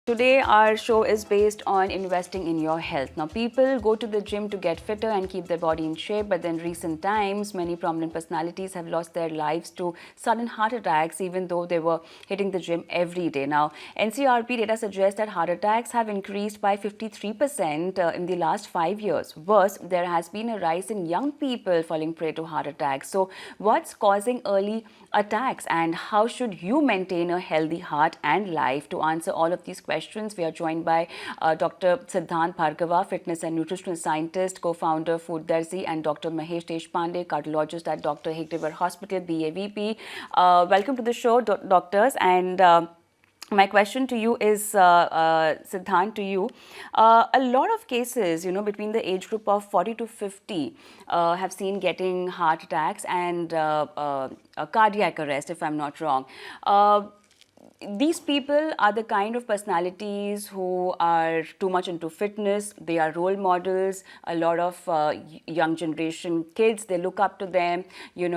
Today, our show is based on investing in your health. Now, people go to the gym to get fitter and keep their body in shape, but in recent times, many prominent personalities have lost their lives to sudden heart attacks, even though they were hitting the gym every day. Now, NCRB data suggests that heart attacks have increased by 53% in the last 5 years. Worse, there has been a rise in young people falling prey to heart attacks. So, what's causing early attacks, and how should you maintain a healthy heart and life? To answer all of these questions, we are joined by Dr. Siddhant Bhargava, fitness and nutritional scientist, co-founder Food Darzee, and Dr. Mahesh Deshpande, cardiologist at Dr. Hedgewar Hospital, BAVP. Welcome to the show, doctors. And my question to you is, Siddhant, to you. A lot of cases, between the age group of 40 to 50 have seen getting heart attacks and cardiac arrest, if I'm not wrong. These people are the kind of personalities who are too much into fitness. They are role models. A lot of young generation kids, they look up to them. They were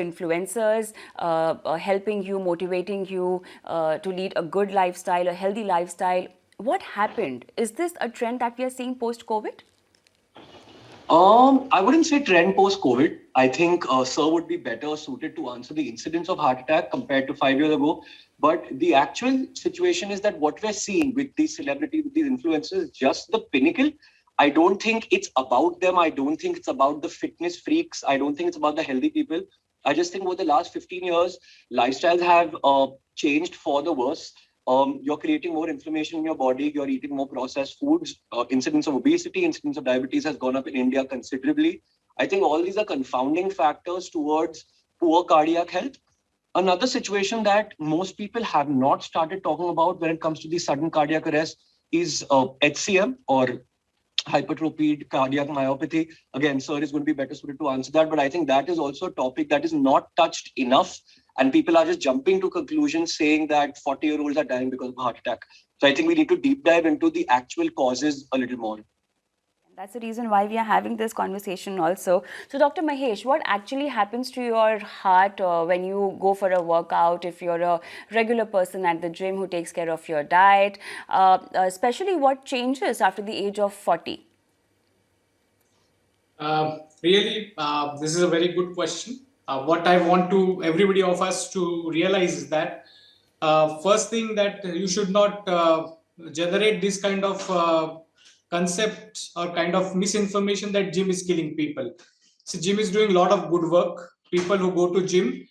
influencers, helping you, motivating you to lead a good lifestyle, a healthy lifestyle. What happened? Is this a trend that we are seeing post-COVID? I wouldn't say trend post-COVID. I think Sir would be better suited to answer the incidence of heart attack compared to 5 years ago. But the actual situation is that what we're seeing with these celebrities, with these influencers, is just the pinnacle. I don't think it's about them. I don't think it's about the fitness freaks. I don't think it's about the healthy people. I just think over the last 15 years, lifestyles have changed for the worse. You're creating more inflammation in your body, you're eating more processed foods, incidence of obesity, incidence of diabetes has gone up in India considerably. I think all these are confounding factors towards poor cardiac health. Another situation that most people have not started talking about when it comes to the sudden cardiac arrest is HCM, or hypertrophied cardiac myopathy. Again, Sir is going to be better suited to answer that, but I think that is also a topic that is not touched enough. And people are just jumping to conclusions saying that 40-year-olds are dying because of heart attack. So I think we need to deep dive into the actual causes a little more. That's the reason why we are having this conversation also. So, Dr. Mahesh, what actually happens to your heart when you go for a workout, if you're a regular person at the gym who takes care of your diet, especially what changes after the age of 40? This is a very good question. What I want to everybody of us to realize is that first thing, that you should not generate this kind of concept or kind of misinformation that gym is killing people. So gym is doing a lot of good work. People who go to gym,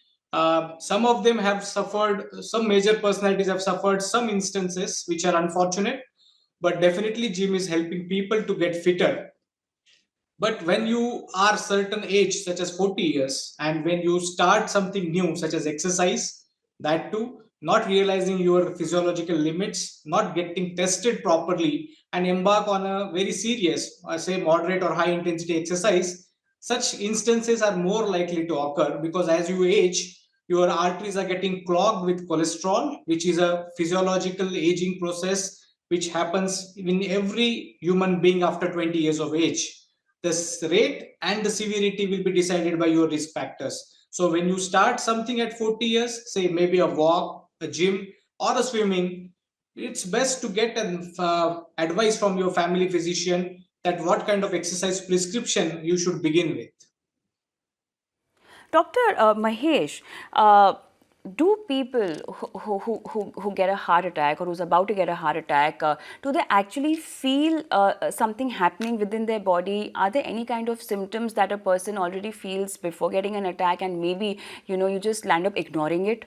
some of them have suffered, some major personalities have suffered some instances which are unfortunate, but definitely gym is helping people to get fitter. But when you are certain age, such as 40 years, and when you start something new, such as exercise, that too, not realizing your physiological limits, not getting tested properly, and embark on a very serious, say moderate or high intensity exercise, such instances are more likely to occur, because as you age, your arteries are getting clogged with cholesterol, which is a physiological aging process which happens in every human being after 20 years of age. The rate and the severity will be decided by your risk factors. So when you start something at 40 years, say maybe a walk, a gym, or a swimming, it's best to get an advice from your family physician that what kind of exercise prescription you should begin with. Dr. Mahesh, do people who get a heart attack, or who's about to get a heart attack, do they actually feel something happening within their body? Are there any kind of symptoms that a person already feels before getting an attack, and maybe you just land up ignoring it?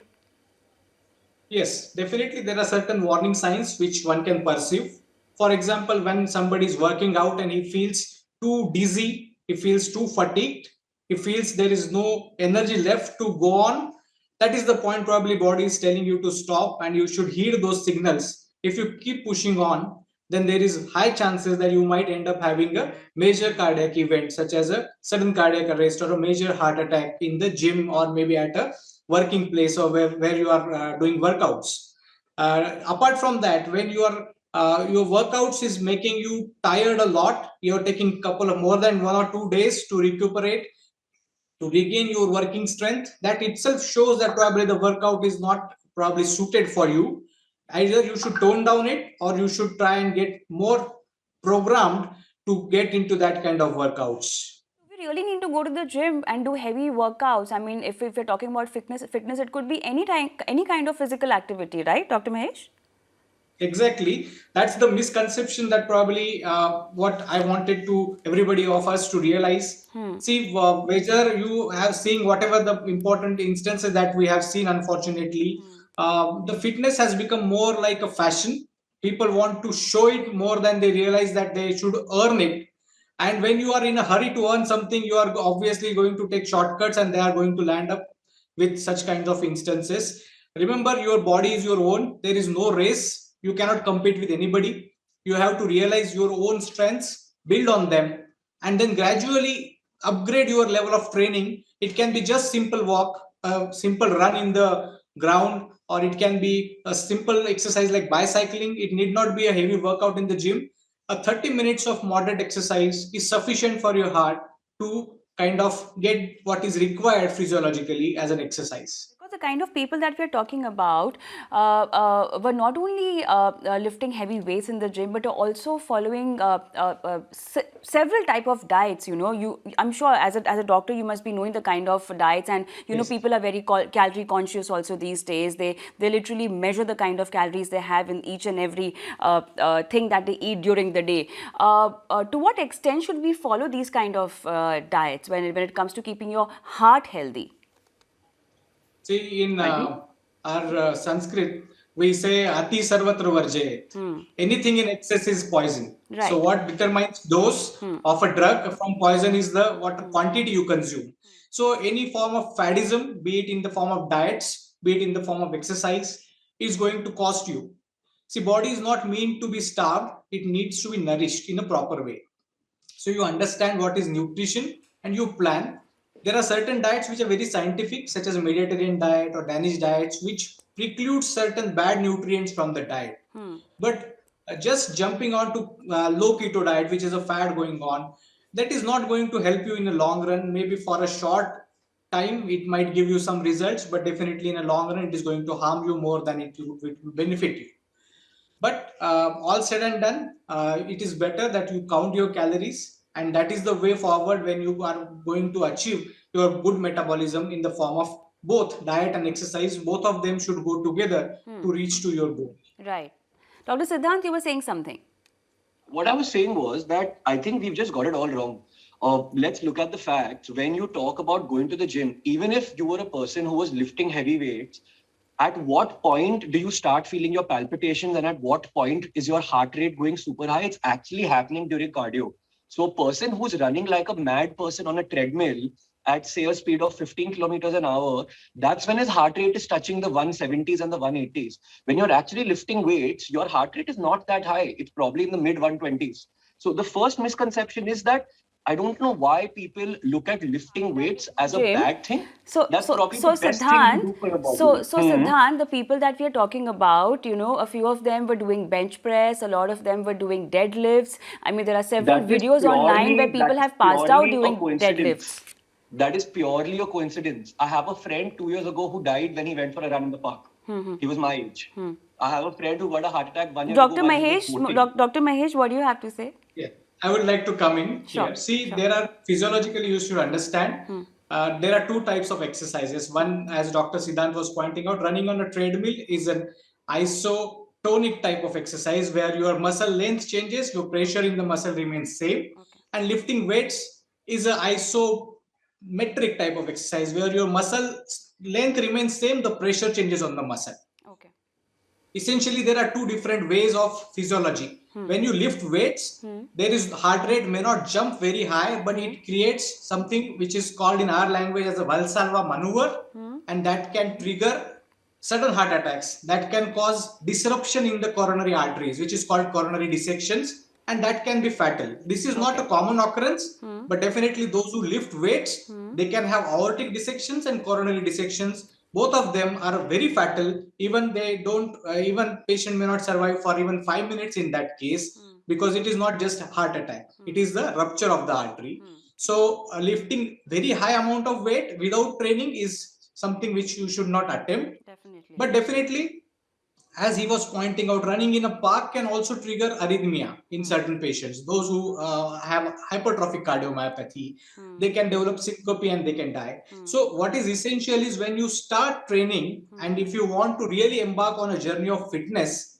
Yes, definitely there are certain warning signs which one can perceive. For example, when somebody is working out and he feels too dizzy, he feels too fatigued, he feels there is no energy left to go on, that is the point probably body is telling you to stop, and you should heed those signals. If you keep pushing on, then there is high chances that you might end up having a major cardiac event, such as a sudden cardiac arrest or a major heart attack in the gym, or maybe at a working place, or where you are doing workouts. Apart from that, when you are your workouts is making you tired a lot, you're taking couple of more than 1 or 2 days to recuperate, to regain your working strength, that itself shows that probably the workout is not probably suited for you. Either you should tone down it, or you should try and get more programmed to get into that kind of workouts. We really need to go to the gym and do heavy workouts. I mean, if we're talking about fitness, it could be any kind of physical activity, right, Dr. Mahesh? Exactly. That's the misconception that probably what I wanted to everybody of us to realize. See, whether you have seen whatever the important instances that we have seen, unfortunately, the fitness has become more like a fashion. People want to show it more than they realize that they should earn it. And when you are in a hurry to earn something, you are obviously going to take shortcuts, and they are going to land up with such kinds of instances. Remember, your body is your own. There is no race. You cannot compete with anybody. You have to realize your own strengths, build on them, and then gradually upgrade your level of training. It can be just simple walk, a simple run in the ground, or it can be a simple exercise like bicycling. It need not be a heavy workout in the gym. A 30 minutes of moderate exercise is sufficient for your heart to kind of get what is required physiologically as an exercise. Because the kind of people that we're talking about were not only lifting heavy weights in the gym, but are also following several type of diets. You know, I'm sure as a doctor, you must be knowing the kind of diets, and you know, Yes. people are very calorie conscious also these days. They literally measure the kind of calories they have in each and every thing that they eat during the day. To what extent should we follow these kind of diets when it comes to keeping your heart healthy? See, in I think our Sanskrit, we say Ati Sarvatra Varjayet. Anything in excess is poison. Right. So, what determines dose of a drug from poison is the what quantity you consume. So, any form of faddism, be it in the form of diets, be it in the form of exercise, is going to cost you. See, body is not meant to be starved; it needs to be nourished in a proper way. So you understand what is nutrition and you plan. There are certain diets which are very scientific, such as a Mediterranean diet or Danish diets, which preclude certain bad nutrients from the diet. But just jumping on to low keto diet, which is a fad going on, that is not going to help you in the long run. Maybe for a short time, it might give you some results, but definitely in a long run, it is going to harm you more than it will benefit you. But all said and done, it is better that you count your calories, and that is the way forward when you are going to achieve your good metabolism in the form of both diet and exercise. Both of them should go together to reach to your goal. Right. Dr. Siddhant, you were saying something. what I was saying was that I think we've just got it all wrong. Let's look at the facts. When you talk about going to the gym, even if you were a person who was lifting heavy weights, at what point do you start feeling your palpitations, and at what point is your heart rate going super high? It's actually happening during cardio. So a person who's running like a mad person on a treadmill at say a speed of 15 kilometers an hour, that's when his heart rate is touching the 170s and the 180s. When you're actually lifting weights, your heart rate is not that high. It's probably in the mid 120s. So the first misconception is that I don't know why people look at lifting weights as a Gym. bad thing. So, That's so, probably so the best Siddhant, thing to do for your body. so Siddhant, the people that we are talking about, you know, a few of them were doing bench press, a lot of them were doing deadlifts. I mean, there are several That is videos online where purely, people that's have passed out purely a doing coincidence. deadlifts. That is purely a coincidence. I have a friend 2 years ago who died when he went for a run in the park. He was my age. I have a friend who got a heart attack 1 year ago Dr. while he was Mahesh, boating. Dr. Mahesh, what do you have to say? Yeah, I would like to come in Sure, here. See, sure. there are physiologically you should understand. There are two types of exercises. One, as Dr. Siddhant was pointing out, running on a treadmill is an isotonic type of exercise where your muscle length changes, your pressure in the muscle remains same. And lifting weights is an isometric type of exercise where your muscle length remains same, the pressure changes on the muscle. Okay. Essentially there are two different ways of physiology. When you lift weights, there is heart rate may not jump very high, but it creates something which is called in our language as a Valsalva maneuver, and that can trigger sudden heart attacks, that can cause disruption in the coronary arteries, which is called coronary dissections, and that can be fatal. This is not a common occurrence, but definitely those who lift weights, they can have aortic dissections and coronary dissections. Both of them are very fatal. Even they don't, even patient may not survive for even 5 minutes in that case, because it is not just a heart attack. It is the rupture of the artery. So lifting very high amount of weight without training is something which you should not attempt. Definitely. But definitely as he was pointing out, running in a park can also trigger arrhythmia in certain patients. Those who have hypertrophic cardiomyopathy, they can develop syncope and they can die. So what is essential is when you start training and if you want to really embark on a journey of fitness,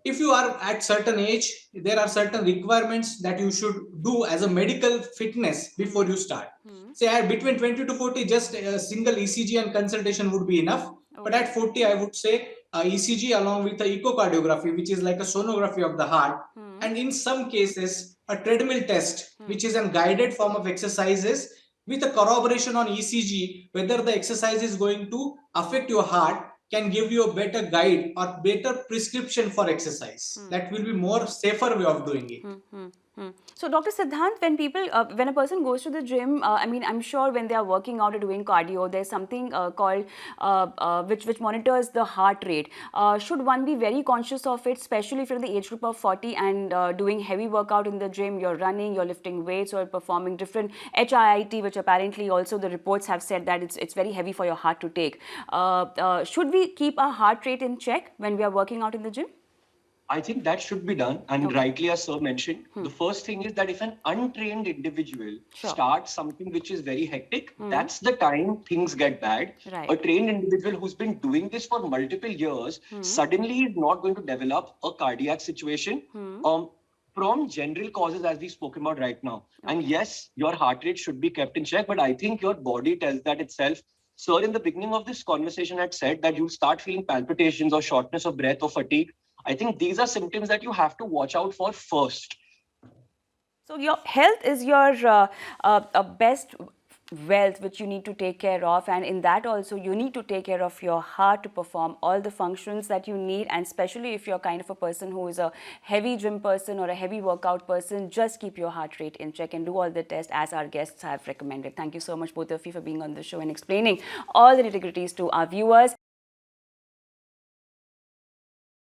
if you are at certain age, there are certain requirements that you should do as a medical fitness before you start. Say between 20 to 40, just a single ECG and consultation would be enough. But at 40, I would say ECG along with the echocardiography, which is like a sonography of the heart, and in some cases a treadmill test, which is a guided form of exercises with a corroboration on ECG whether the exercise is going to affect your heart, can give you a better guide or better prescription for exercise. That will be more safer way of doing it. So, Dr. Siddhant, when a person goes to the gym, I mean, I'm sure when they are working out or doing cardio, there's something called which monitors the heart rate. Should one be very conscious of it, especially if you're in the age group of 40 and doing heavy workout in the gym, you're running, you're lifting weights, or performing different HIIT, which apparently also the reports have said that it's very heavy for your heart to take. Should we keep our heart rate in check when we are working out in the gym? I think that should be done. And rightly, as sir mentioned, the first thing is that if an untrained individual starts something which is very hectic, that's the time things get bad. Right. A trained individual who's been doing this for multiple years suddenly is not going to develop a cardiac situation from general causes as we spoke about right now. And yes, your heart rate should be kept in check, but I think your body tells that itself. Sir, in the beginning of this conversation had said that you'll start feeling palpitations or shortness of breath or fatigue. I think these are symptoms that you have to watch out for first. So your health is your best wealth which you need to take care of, and in that also you need to take care of your heart to perform all the functions that you need. And especially if you're kind of a person who is a heavy gym person or a heavy workout person, just keep your heart rate in check and do all the tests as our guests have recommended. Thank you so much both of you for being on the show and explaining all the nitty-gritties to our viewers.